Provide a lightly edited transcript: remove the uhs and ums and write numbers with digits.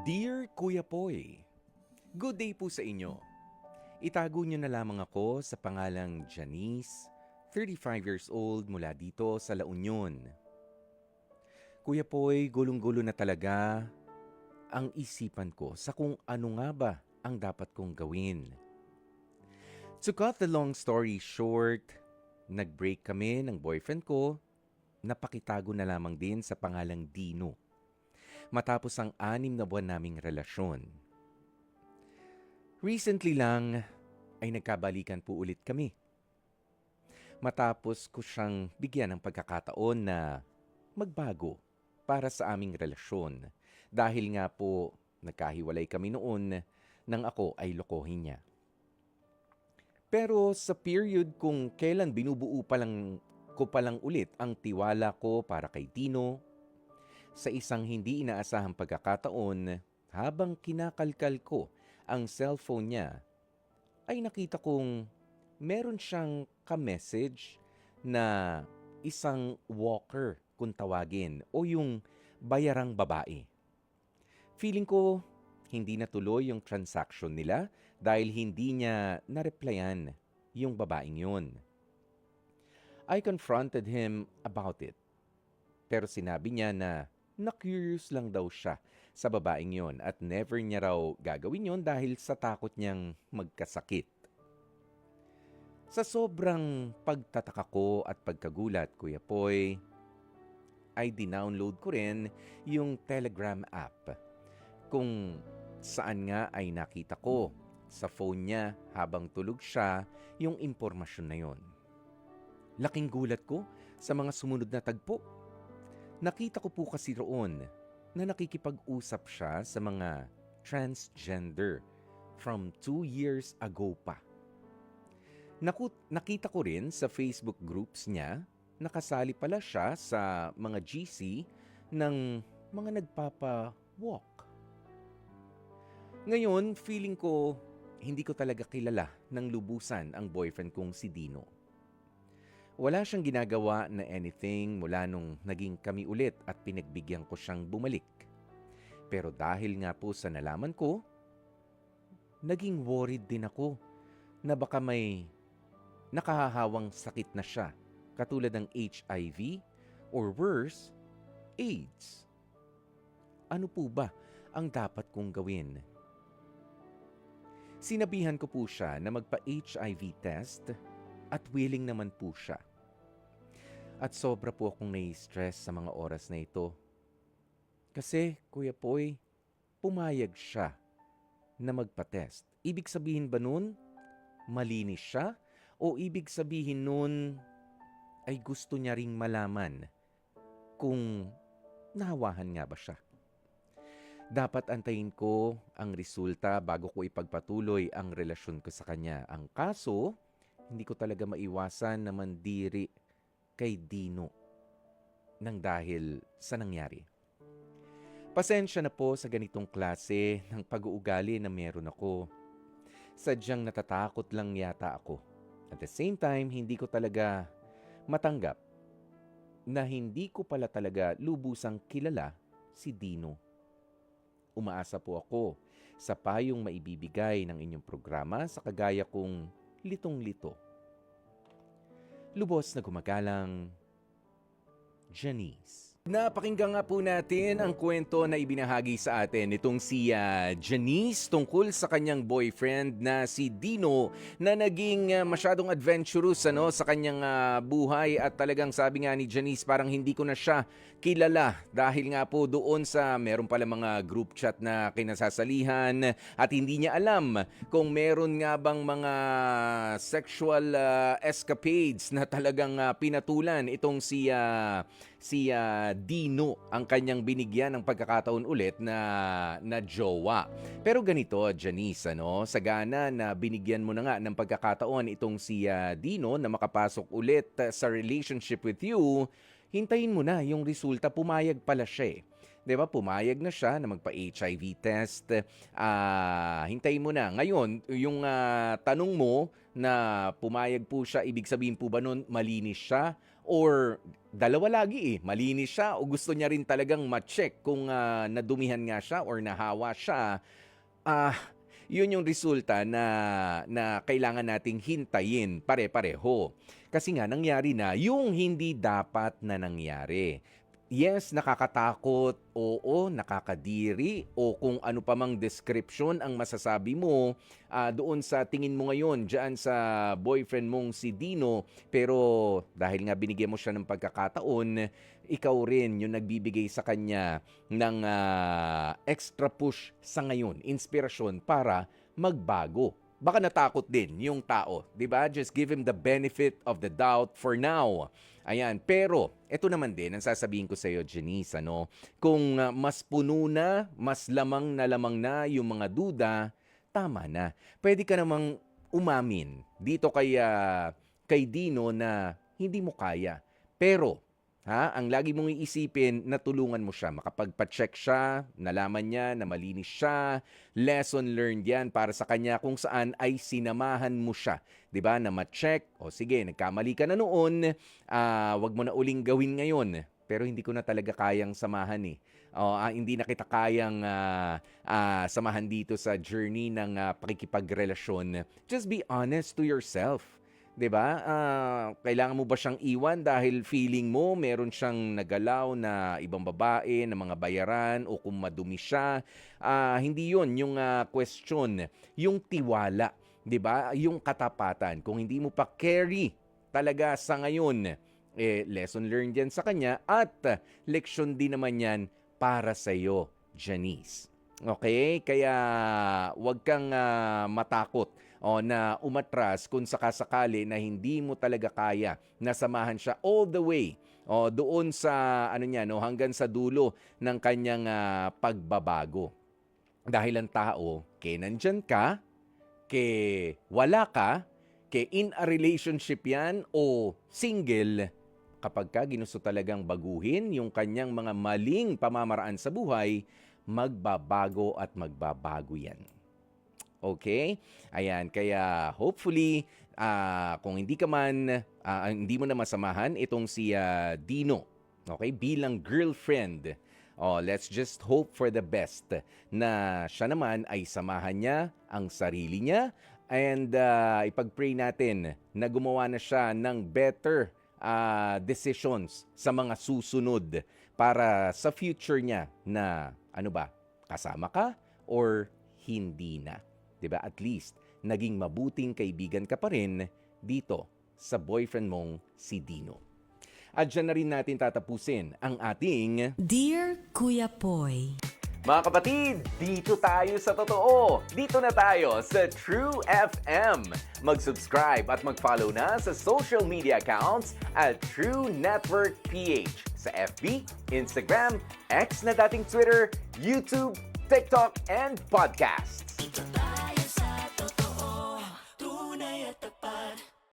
Dear Kuya Poy, good day po sa inyo. Itago niyo na lamang ako sa pangalang Janice, 35 years old mula dito sa La Union. Kuya Poy, gulong-gulo na talaga ang isipan ko sa kung ano nga ba ang dapat kong gawin. To cut the long story short, nag-break kami ng boyfriend ko, napakitago na lamang din sa pangalang Dino. Matapos ang 6 na buwan naming relasyon. Recently lang ay nagkabalikan po ulit kami. Matapos ko siyang bigyan ng pagkakataon na magbago para sa aming relasyon dahil nga po nagkahiwalay kami noon nang ako ay lokohin niya. Pero sa period kung kailan binubuo ko palang ulit ang tiwala ko para kay Dino, sa isang hindi inaasahang pagkakataon, habang kinakalkal ko ang cellphone niya, ay nakita kong meron siyang ka-message na isang walker kung tawagin o yung bayarang babae. Feeling ko hindi natuloy yung transaction nila dahil hindi niya na-replyan yung babaeng yun. I confronted him about it. Pero sinabi niya na curious lang daw siya sa babaeng yon at never niya raw gagawin yon dahil sa takot niyang magkasakit. Sa sobrang pagtataka ko at pagkagulat, Kuya Poy, ay dinownload ko rin yung Telegram app kung saan nga ay nakita ko sa phone niya habang tulog siya yung impormasyon na yon. Laking gulat ko sa mga sumunod na tagpo. Nakita ko po kasi roon na nakikipag-usap siya sa mga transgender from 2 years ago pa. Nakita ko rin sa Facebook groups niya, nakasali pala siya sa mga GC ng mga nagpapa-walk. Ngayon, feeling ko hindi ko talaga kilala ng lubusan ang boyfriend kong si Dino. Wala siyang ginagawa na anything mula nung naging kami ulit at pinagbigyan ko siyang bumalik. Pero dahil nga po sa nalaman ko, naging worried din ako na baka may nakahahawang sakit na siya, katulad ng HIV or worse, AIDS. Ano po ba ang dapat kong gawin? Sinabihan ko po siya na magpa-HIV test at willing naman po siya. At sobra po akong nai-stress sa mga oras na ito. Kasi, Kuya Poy, pumayag siya na magpa-test. Ibig sabihin ba nun, malinis siya? O ibig sabihin nun, ay gusto niya ring malaman kung nahawahan nga ba siya? Dapat antayin ko ang resulta bago ko ipagpatuloy ang relasyon ko sa kanya. Ang kaso, hindi ko talaga maiwasan na mandiri kay Dino nang dahil sa nangyari. Pasensya na po sa ganitong klase ng pag-uugali na meron ako. Sadyang natatakot lang yata ako. At the same time, hindi ko talaga matanggap na hindi ko pala talaga lubusang kilala si Dino. Umaasa po ako sa payong maibibigay ng inyong programa sa kagaya kong litong-lito. Lubos na gumagalang, Janice. Napakinggan nga po natin ang kwento na ibinahagi sa atin nitong si Janice tungkol sa kanyang boyfriend na si Dino na naging masyadong adventurous sa kanyang buhay at talagang sabi nga ni Janice parang hindi ko na siya kilala dahil nga po doon sa meron pala mga group chat na kinasasalihan at hindi niya alam kung meron nga bang mga sexual escapades na talagang pinatulan itong si Dino ang kanyang binigyan ng pagkakataon ulit na jowa. Pero ganito, Janice, sagana na binigyan mo na nga ng pagkakataon itong si Dino na makapasok ulit sa relationship with you, hintayin mo na yung resulta. Pumayag pala siya eh. 'Di ba? Pumayag na siya na magpa-HIV test. Hintayin mo na. Ngayon, yung tanong mo na pumayag po siya, ibig sabihin po ba nun malinis siya Or dalawa lagi malinis siya o gusto niya rin talagang ma-check kung nadumihan nga siya or nahawa siya. Ah, yun yung resulta na kailangan nating hintayin pare-pareho. Kasi nga nangyari na yung hindi dapat na nangyari. Yes, nakakatakot, oo, nakakadiri, o kung ano pa mang description ang masasabi mo doon sa tingin mo ngayon dyan sa boyfriend mong si Dino. Pero dahil nga binigyan mo siya ng pagkakataon, ikaw rin yung nagbibigay sa kanya ng extra push sa ngayon, inspirasyon para magbago. Baka natakot din yung tao, 'di ba? Just give him the benefit of the doubt for now. Ayan, pero ito naman din ang sasabihin ko sa iyo, Janice, ano? Kung mas puno na, mas lamang na yung mga duda, tama na. Pwede ka namang umamin dito kay Dino na hindi mo kaya. Pero ang lagi mong iisipin, natulungan mo siya, makapagpa-check siya, nalaman niya na malinis siya, lesson learned yan para sa kanya kung saan ay sinamahan mo siya. 'Di ba? Na ma-check, o sige, nagkamali ka na noon, wag mo na uling gawin ngayon. Pero hindi ko na talaga kayang samahan hindi na kita kayang samahan dito sa journey ng pakikipagrelasyon. Just be honest to yourself. 'Di ba? Kailangan mo ba siyang iwan dahil feeling mo meron siyang nagalaw na ibang babae, na mga bayaran o kung madumi siya? Hindi 'yon yung question, yung tiwala, 'di ba? Yung katapatan. Kung hindi mo pa carry talaga sa ngayon, lesson learned yan sa kanya at leksyon din naman yan para sa iyo, Janice. Okay? Kaya wag kang matakot na umatras kung sakasakali na hindi mo talaga kaya na samahan siya all the way doon sa hanggang sa dulo ng kanyang pagbabago. Dahil ang tao, nandyan ka, wala ka, in a relationship yan o single, kapag ka ginusto talagang baguhin yung kanyang mga maling pamamaraan sa buhay, magbabago at magbabago yan. Okay? Ayan, kaya hopefully, kung hindi ka man, hindi mo na masamahan itong si Dino, okay, bilang girlfriend, let's just hope for the best na siya naman ay samahan niya ang sarili niya and ipag-pray natin na gumawa na siya ng better decisions sa mga susunod para sa future niya na kasama ka or hindi na. 'Di ba? At least naging mabuting kaibigan ka pa rin dito sa boyfriend mong si Dino. At dyan na rin natin tatapusin ang ating Dear Kuya Poy. Mga kapatid, dito tayo sa totoo. Dito na tayo sa True FM. Mag-subscribe at mag-follow na sa social media accounts at True Network PH sa FB, Instagram, X na dating Twitter, YouTube, TikTok, and podcasts.